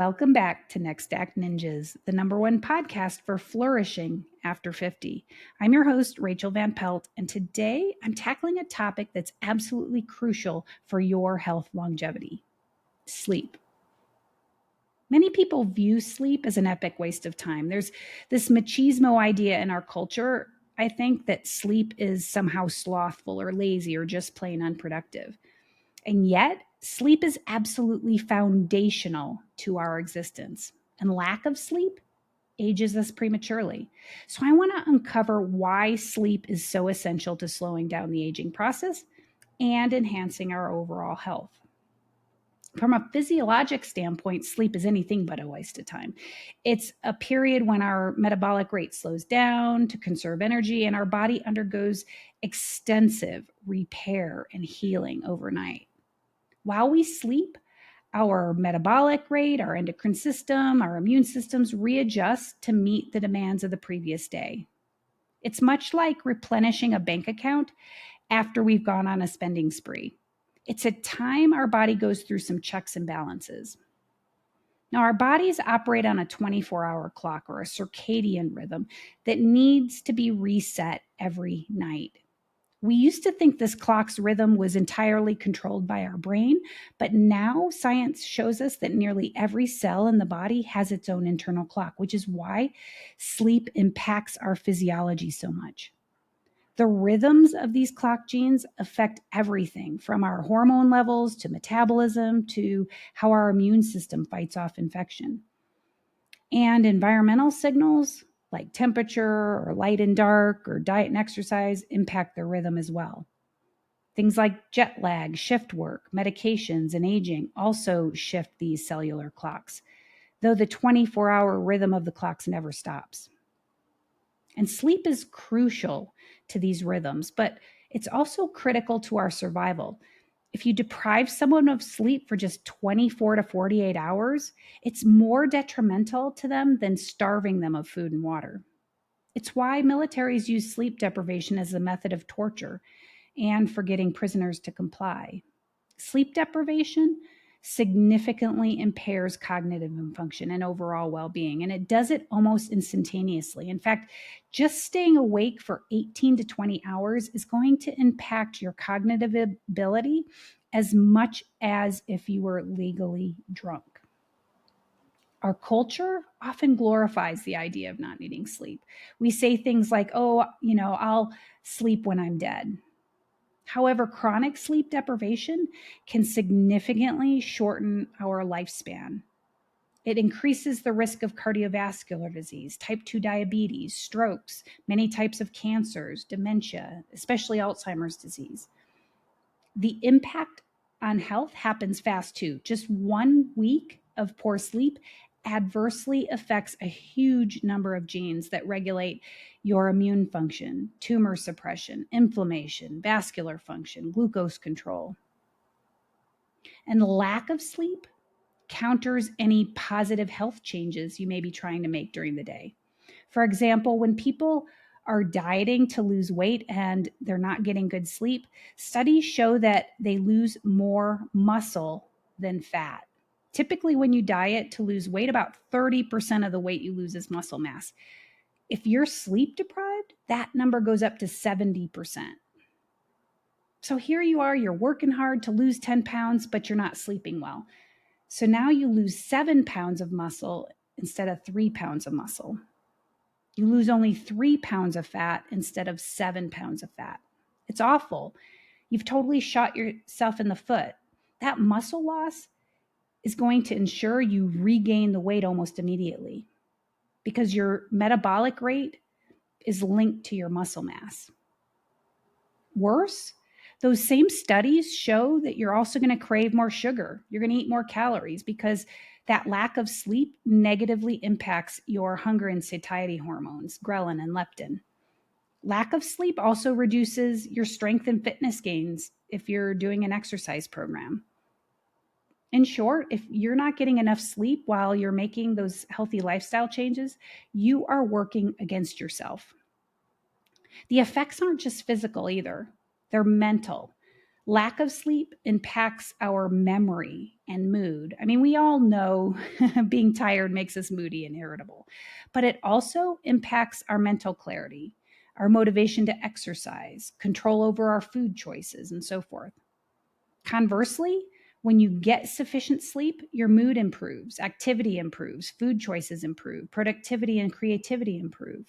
Welcome back to Next Act Ninjas, the #1 podcast for flourishing after 50. I'm your host, Rachael Van Pelt, and today I'm tackling a topic that's absolutely crucial for your health longevity: sleep. Many people view sleep as an epic waste of time. There's this machismo idea in our culture, I think, that sleep is somehow slothful or lazy or just plain unproductive. And yet, sleep is absolutely foundational to our existence. And lack of sleep ages us prematurely. So, I want to uncover why sleep is so essential to slowing down the aging process and enhancing our overall health. From a physiologic standpoint, sleep is anything but a waste of time. It's a period when our metabolic rate slows down to conserve energy and our body undergoes extensive repair and healing overnight. While we sleep, our metabolic rate, our endocrine system, our immune systems readjust to meet the demands of the previous day. It's much like replenishing a bank account after we've gone on a spending spree. It's a time our body goes through some checks and balances. Now, our bodies operate on a 24-hour clock or a circadian rhythm that needs to be reset every night. We used to think this clock's rhythm was entirely controlled by our brain, but now science shows us that nearly every cell in the body has its own internal clock, which is why sleep impacts our physiology so much. The rhythms of these clock genes affect everything from our hormone levels to metabolism to how our immune system fights off infection. And environmental signals like temperature or light and dark or diet and exercise impact their rhythm as well. Things like jet lag, shift work, medications, and aging also shift these cellular clocks, though the 24-hour rhythm of the clocks never stops. And sleep is crucial to these rhythms, but it's also critical to our survival. If you deprive someone of sleep for just 24 to 48 hours, it's more detrimental to them than starving them of food and water. It's why militaries use sleep deprivation as a method of torture and for getting prisoners to comply. Sleep deprivation significantly impairs cognitive function and overall well being, and it does it almost instantaneously. In fact, just staying awake for 18 to 20 hours is going to impact your cognitive ability as much as if you were legally drunk. Our culture often glorifies the idea of not needing sleep. We say things like, oh, I'll sleep when I'm dead. However, chronic sleep deprivation can significantly shorten our lifespan. It increases the risk of cardiovascular disease, type 2 diabetes, strokes, many types of cancers, dementia, especially Alzheimer's disease. The impact on health happens fast too. Just 1 week of poor sleep adversely affects a huge number of genes that regulate your immune function, tumor suppression, inflammation, vascular function, glucose control. And lack of sleep counters any positive health changes you may be trying to make during the day. For example, when people are dieting to lose weight and they're not getting good sleep, studies show that they lose more muscle than fat. Typically, when you diet to lose weight, about 30% of the weight you lose is muscle mass. If you're sleep deprived, that number goes up to 70%. So here you are, you're working hard to lose 10 pounds, but you're not sleeping well. So now you lose 7 pounds of muscle instead of 3 pounds of muscle. You lose only 3 pounds of fat instead of 7 pounds of fat. It's awful. You've totally shot yourself in the foot. That muscle loss is going to ensure you regain the weight almost immediately because your metabolic rate is linked to your muscle mass. Worse, those same studies show that you're also going to crave more sugar. You're going to eat more calories because that lack of sleep negatively impacts your hunger and satiety hormones, ghrelin and leptin. Lack of sleep also reduces your strength and fitness gains if you're doing an exercise program. In short, if you're not getting enough sleep while you're making those healthy lifestyle changes, you are working against yourself. The effects aren't just physical either. They're mental. Lack of sleep impacts our memory and mood. I mean, we all know being tired makes us moody and irritable, but it also impacts our mental clarity, our motivation to exercise, control over our food choices, and so forth. Conversely, when you get sufficient sleep, your mood improves, activity improves, food choices improve, productivity and creativity improve.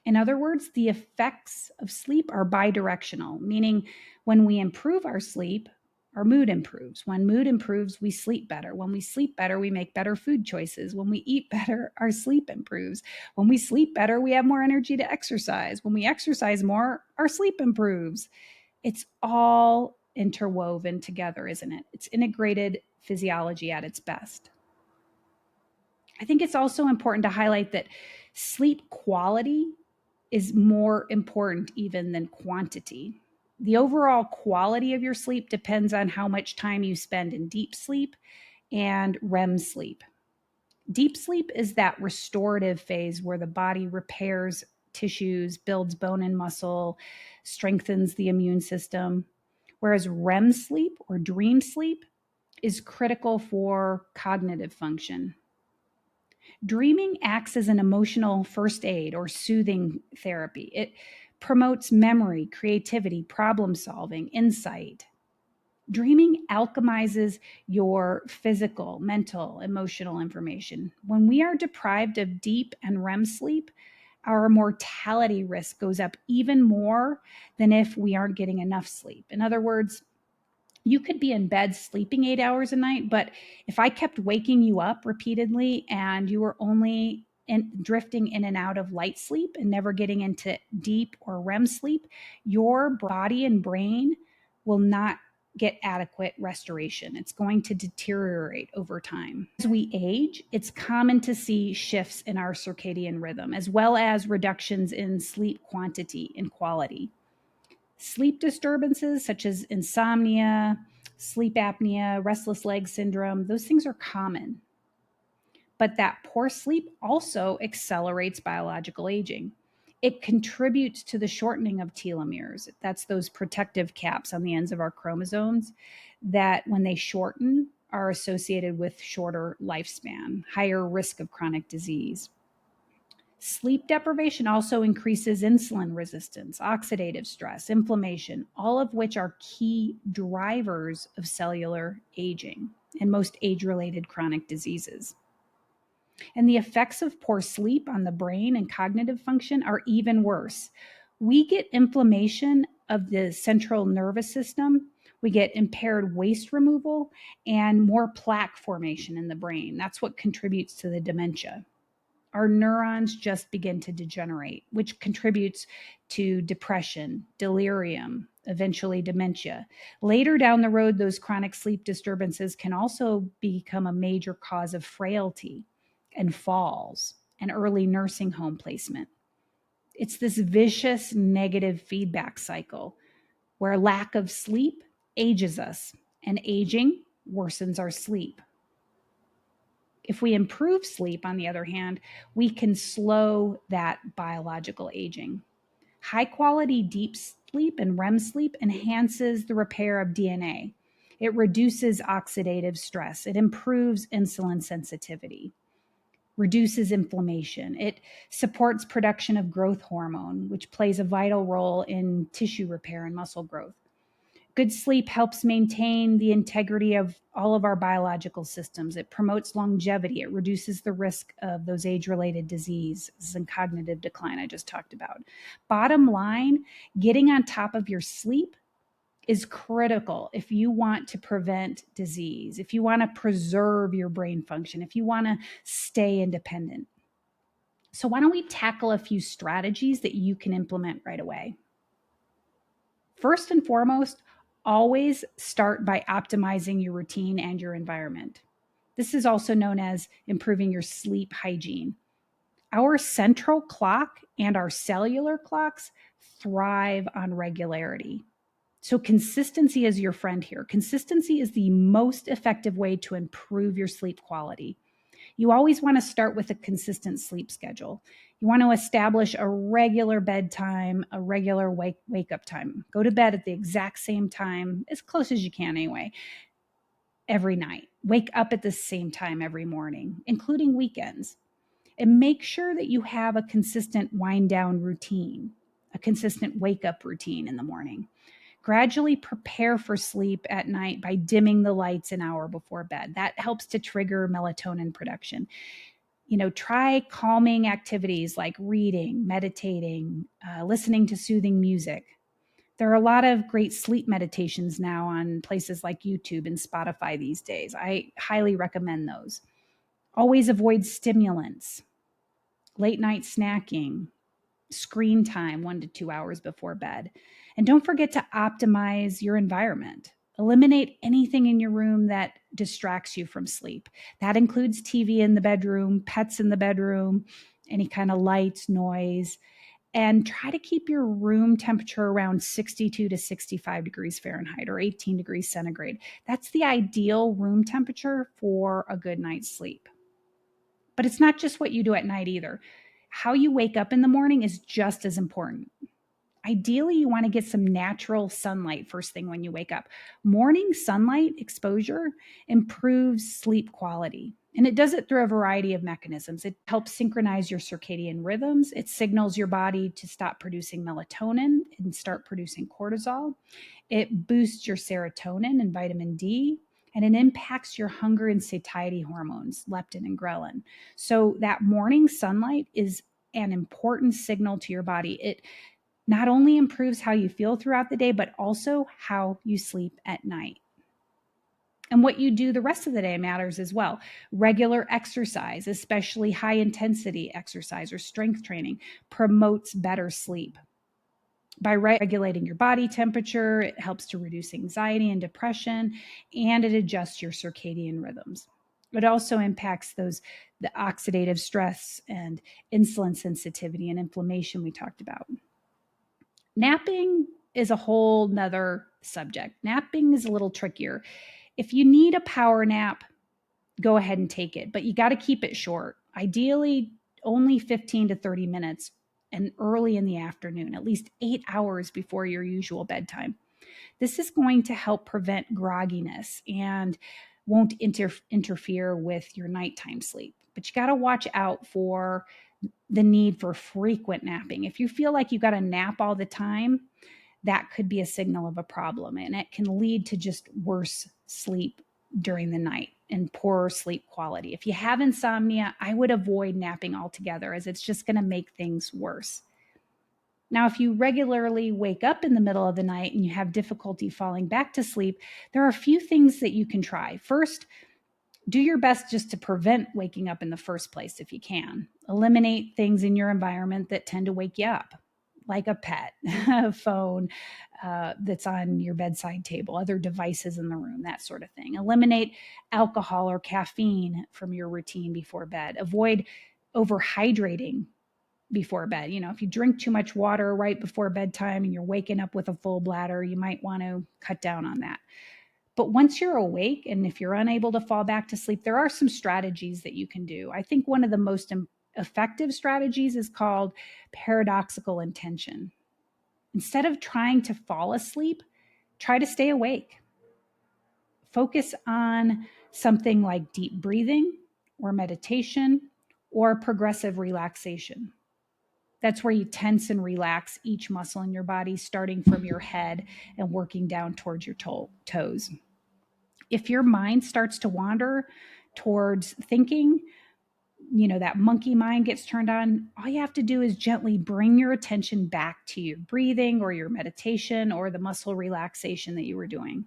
In other words, the effects of sleep are bidirectional, meaning when we improve our sleep, our mood improves. When mood improves, we sleep better. When we sleep better, we make better food choices. When we eat better, our sleep improves. When we sleep better, we have more energy to exercise. When we exercise more, our sleep improves. It's all interwoven together, isn't it? It's integrated physiology at its best. I think it's also important to highlight that sleep quality is more important even than quantity. The overall quality of your sleep depends on how much time you spend in deep sleep and REM sleep. Deep sleep is that restorative phase where the body repairs tissues, builds bone and muscle, strengthens the immune system. Whereas REM sleep or dream sleep is critical for cognitive function. Dreaming acts as an emotional first aid or soothing therapy. It promotes memory, creativity, problem solving, insight. Dreaming alchemizes your physical, mental, emotional information. When we are deprived of deep and REM sleep, our mortality risk goes up even more than if we aren't getting enough sleep. In other words, you could be in bed sleeping 8 hours a night, but if I kept waking you up repeatedly and you were only drifting in and out of light sleep and never getting into deep or REM sleep, your body and brain will not get adequate restoration. It's going to deteriorate over time. As we age, it's common to see shifts in our circadian rhythm, as well as reductions in sleep quantity and quality. Sleep disturbances such as insomnia, sleep apnea, restless leg syndrome, those things are common. But that poor sleep also accelerates biological aging. It contributes to the shortening of telomeres. That's those protective caps on the ends of our chromosomes that, when they shorten, are associated with shorter lifespan, higher risk of chronic disease. Sleep deprivation also increases insulin resistance, oxidative stress, inflammation, all of which are key drivers of cellular aging and most age-related chronic diseases. And the effects of poor sleep on the brain and cognitive function are even worse. We get inflammation of the central nervous system. We get impaired waste removal and more plaque formation in the brain. That's what contributes to the dementia. Our neurons just begin to degenerate, which contributes to depression, delirium, eventually dementia. Later down the road, those chronic sleep disturbances can also become a major cause of frailty and falls and early nursing home placement. It's this vicious negative feedback cycle where lack of sleep ages us, and aging worsens our sleep. If we improve sleep, on the other hand, we can slow that biological aging. High quality deep sleep and REM sleep enhances the repair of DNA. It reduces oxidative stress. It improves insulin sensitivity, reduces inflammation. It supports production of growth hormone, which plays a vital role in tissue repair and muscle growth. Good sleep helps maintain the integrity of all of our biological systems. It promotes longevity. It reduces the risk of those age-related diseases and cognitive decline I just talked about. Bottom line, getting on top of your sleep is critical if you want to prevent disease, if you want to preserve your brain function, if you want to stay independent. So why don't we tackle a few strategies that you can implement right away? First and foremost, always start by optimizing your routine and your environment. This is also known as improving your sleep hygiene. Our central clock and our cellular clocks thrive on regularity. So consistency is your friend here. Consistency is the most effective way to improve your sleep quality. You always want to start with a consistent sleep schedule. You want to establish a regular bedtime, a regular wake up time. Go to bed at the exact same time, as close as you can anyway, every night. Wake up at the same time every morning, including weekends. And make sure that you have a consistent wind down routine, a consistent wake up routine in the morning. Gradually prepare for sleep at night by dimming the lights an hour before bed. That helps to trigger melatonin production. Try calming activities like reading, meditating, listening to soothing music. There are a lot of great sleep meditations now on places like YouTube and Spotify these days. I highly recommend those. Always avoid stimulants, late night snacking, screen time 1 to 2 hours before bed. And don't forget to optimize your environment. Eliminate anything in your room that distracts you from sleep. That includes TV in the bedroom, pets in the bedroom, any kind of lights, noise, and try to keep your room temperature around 62 to 65 degrees Fahrenheit or 18 degrees centigrade. That's the ideal room temperature for a good night's sleep. But it's not just what you do at night either. How you wake up in the morning is just as important. Ideally, you want to get some natural sunlight first thing when you wake up. Morning sunlight exposure improves sleep quality, and it does it through a variety of mechanisms. It helps synchronize your circadian rhythms. It signals your body to stop producing melatonin and start producing cortisol. It boosts your serotonin and vitamin D, and it impacts your hunger and satiety hormones, leptin and ghrelin. So that morning sunlight is an important signal to your body. It not only improves how you feel throughout the day, but also how you sleep at night. And what you do the rest of the day matters as well. Regular exercise, especially high intensity exercise or strength training, promotes better sleep. By regulating your body temperature, it helps to reduce anxiety and depression, and it adjusts your circadian rhythms. It also impacts the oxidative stress and insulin sensitivity and inflammation we talked about. Napping is a whole nother subject. Napping is a little trickier. If you need a power nap, go ahead and take it, but you got to keep it short. Ideally, only 15 to 30 minutes and early in the afternoon, at least 8 hours before your usual bedtime. This is going to help prevent grogginess and won't interfere with your nighttime sleep. But you got to watch out for the need for frequent napping. If you feel like you got to nap all the time, that could be a signal of a problem, and it can lead to just worse sleep during the night and poorer sleep quality. If you have insomnia, I would avoid napping altogether, as it's just going to make things worse. Now, if you regularly wake up in the middle of the night and you have difficulty falling back to sleep, there are a few things that you can try. First, do your best just to prevent waking up in the first place if you can. Eliminate things in your environment that tend to wake you up, like a pet, a phone that's on your bedside table, other devices in the room, that sort of thing. Eliminate alcohol or caffeine from your routine before bed. Avoid overhydrating before bed. If you drink too much water right before bedtime and you're waking up with a full bladder, you might want to cut down on that. But once you're awake and if you're unable to fall back to sleep, there are some strategies that you can do. I think one of the most effective strategies is called paradoxical intention. Instead of trying to fall asleep, try to stay awake. Focus on something like deep breathing or meditation or progressive relaxation. That's where you tense and relax each muscle in your body, starting from your head and working down towards your toes. If your mind starts to wander towards thinking, that monkey mind gets turned on, all you have to do is gently bring your attention back to your breathing or your meditation or the muscle relaxation that you were doing.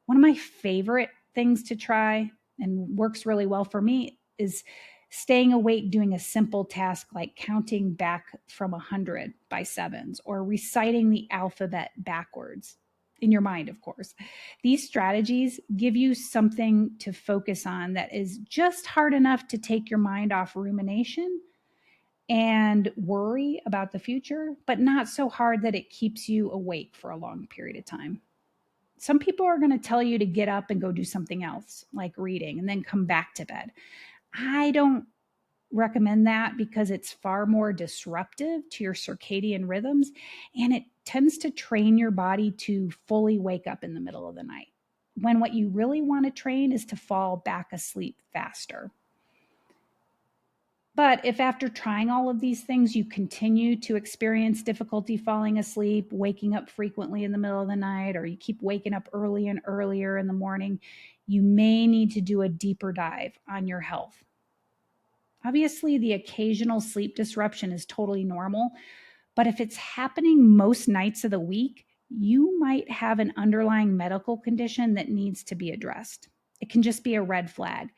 One of my favorite things to try and works really well for me is staying awake doing a simple task like counting back from 100 by sevens or reciting the alphabet backwards in your mind, of course. These strategies give you something to focus on that is just hard enough to take your mind off rumination and worry about the future, but not so hard that it keeps you awake for a long period of time. Some people are going to tell you to get up and go do something else, like reading, and then come back to bed. I don't recommend that because it's far more disruptive to your circadian rhythms and it tends to train your body to fully wake up in the middle of the night. When what you really want to train is to fall back asleep faster. But if after trying all of these things, you continue to experience difficulty falling asleep, waking up frequently in the middle of the night, or you keep waking up early and earlier in the morning, you may need to do a deeper dive on your health. Obviously, the occasional sleep disruption is totally normal, but if it's happening most nights of the week, you might have an underlying medical condition that needs to be addressed. It can just be a red flag.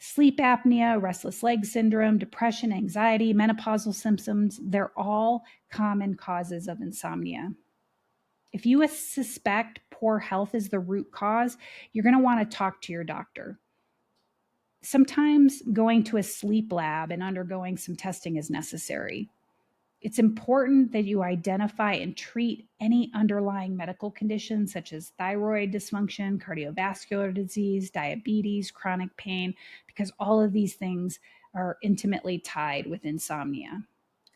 Sleep apnea, restless leg syndrome, depression, anxiety, menopausal symptoms, they're all common causes of insomnia. If you suspect poor health is the root cause, you're going to want to talk to your doctor. Sometimes going to a sleep lab and undergoing some testing is necessary. It's important that you identify and treat any underlying medical conditions such as thyroid dysfunction, cardiovascular disease, diabetes, chronic pain, because all of these things are intimately tied with insomnia.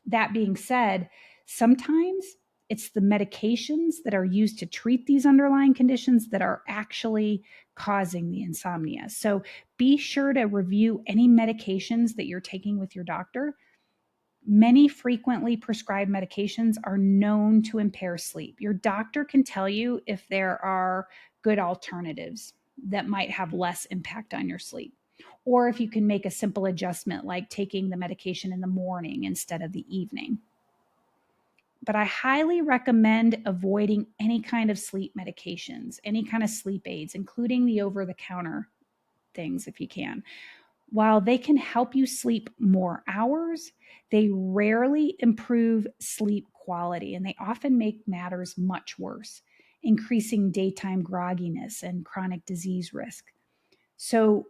That being said, sometimes it's the medications that are used to treat these underlying conditions that are actually causing the insomnia. So be sure to review any medications that you're taking with your doctor. Many frequently prescribed medications are known to impair sleep. Your doctor can tell you if there are good alternatives that might have less impact on your sleep, or if you can make a simple adjustment like taking the medication in the morning instead of the evening. But I highly recommend avoiding any kind of sleep medications, any kind of sleep aids, including the over the counter things if you can. While they can help you sleep more hours, they rarely improve sleep quality and they often make matters much worse, increasing daytime grogginess and chronic disease risk. So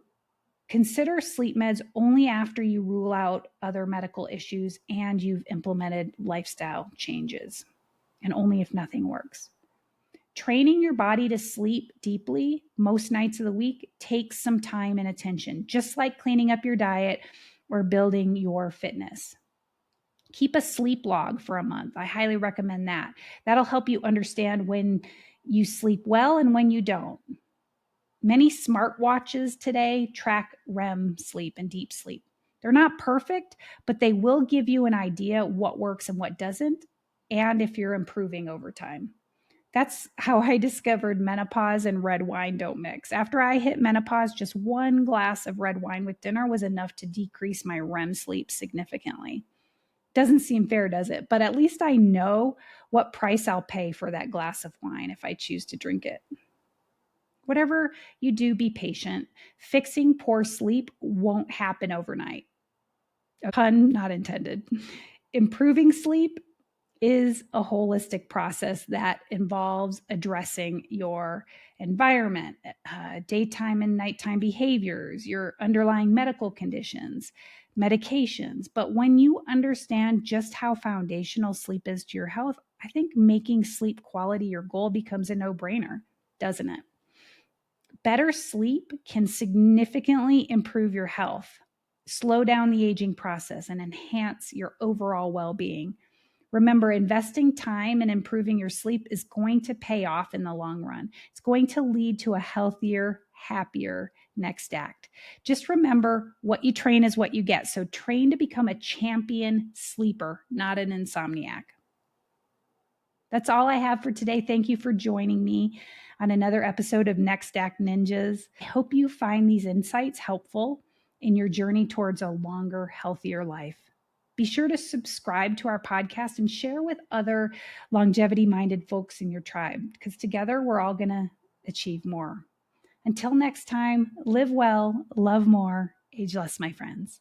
consider sleep meds only after you rule out other medical issues and you've implemented lifestyle changes, and only if nothing works. Training your body to sleep deeply most nights of the week takes some time and attention, just like cleaning up your diet or building your fitness. Keep a sleep log for a month. I highly recommend that. That'll help you understand when you sleep well and when you don't. Many smartwatches today track REM sleep and deep sleep. They're not perfect, but they will give you an idea what works and what doesn't, and if you're improving over time. That's how I discovered menopause and red wine don't mix. After I hit menopause, just one glass of red wine with dinner was enough to decrease my REM sleep significantly. Doesn't seem fair, does it? But at least I know what price I'll pay for that glass of wine if I choose to drink it. Whatever you do, be patient. Fixing poor sleep won't happen overnight. A pun not intended. Improving sleep is a holistic process that involves addressing your environment, daytime and nighttime behaviors, your underlying medical conditions, medications. But when you understand just how foundational sleep is to your health, I think making sleep quality your goal becomes a no-brainer, doesn't it? Better sleep can significantly improve your health, slow down the aging process, and enhance your overall well-being. Remember, investing time in improving your sleep is going to pay off in the long run. It's going to lead to a healthier, happier next act. Just remember, what you train is what you get. So train to become a champion sleeper, not an insomniac. That's all I have for today. Thank you for joining me on another episode of Next Act Ninjas. I hope you find these insights helpful in your journey towards a longer, healthier life. Be sure to subscribe to our podcast and share with other longevity-minded folks in your tribe, because together we're all going to achieve more. Until next time, live well, love more, age less, my friends.